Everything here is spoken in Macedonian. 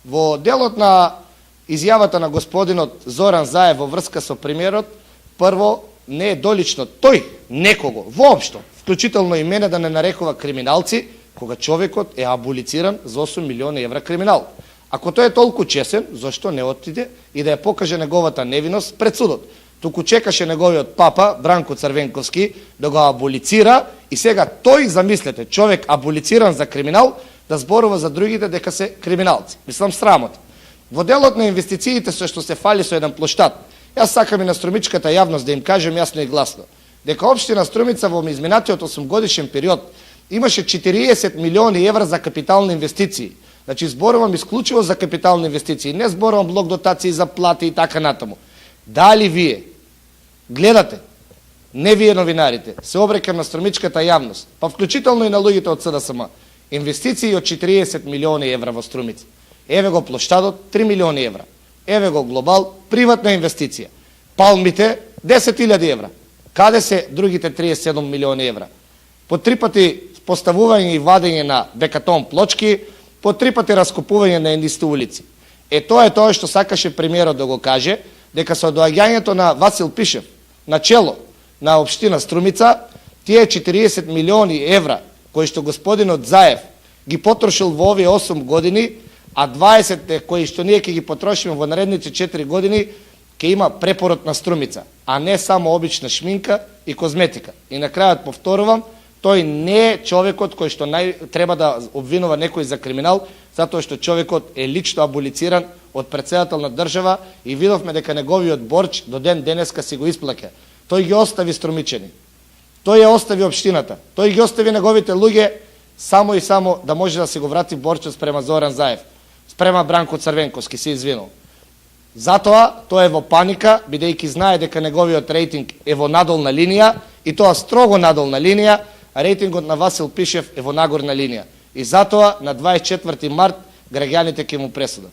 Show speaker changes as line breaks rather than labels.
Во делот на изјавата на господинот Зоран Заев во врска со премиерот, прво, не е долично тој некого, воопшто, вклучително и мене да не нарекува криминалци, кога човекот е аболициран за 8 милиони евра криминал. Ако тој е толку чесен, зашто не отиде и да ја покаже неговата невиност пред судот? Туку чекаше неговиот папа, Бранко Црвенковски, да го аболицира и сега тој, замислете, човек аболициран за криминал, да зборува за другите дека се криминалци. Мислам срамот. Во делот на инвестициите со што се фали со еден плоштад, јас сакам и на струмичката јавност да им кажем јасно и гласно, дека општина Струмица во изминатиот 8-годишен период имаше 40 милиони евра за капитални инвестиции. Значи зборувам исклучиво за капитални инвестиции, не зборувам блок дотации за плати и така натаму. Дали вие гледате, не вие новинарите, се обрекам на струмичката јавност, па вклучително и на луѓето од СДСМ, инвестиции од 40 милиони евра во Струмица. Еве го плоштадот 3 милиони евра. Еве го Глобал, приватна инвестиција. Палмите 10.000 евра. Каде се другите 37 милиони евра? По 3 пати поставување и вадење на бекатон плочки, по 3 пати раскупување на еднисти улици. Тоа е тоа што сакаше премиерот да го каже, дека со доаѓањето на Васил Пишев на чело на општина Струмица, тие 40 милиони евра кои што господинот Заев ги потрошил во овие 8 години, а 20 кои што ние ќе ги потрошиме во наредните 4 години, ќе има препорот на Струмица, а не само обична шминка и козметика. И на крајот повторувам, тој не е човекот кој што треба да обвинува некој за криминал, затоа што човекот е лично аболициран од председател на држава и видовме дека неговиот борч до ден денеска си го исплаќа. Тој ги остави струмичени. Тој ја остави општината. Тој ги остави неговите луѓе само и само да може да се го врати борчот спрема Зоран Заев, спрема Бранко Црвенковски, се извинул. Затоа тој е во паника, бидејќи знае дека неговиот рейтинг е во надолна линија, и тоа строго надолна линија, а рейтингот на Васил Пишев е во нагорна линија. И затоа на 24 март граѓаните ќе му пресудат.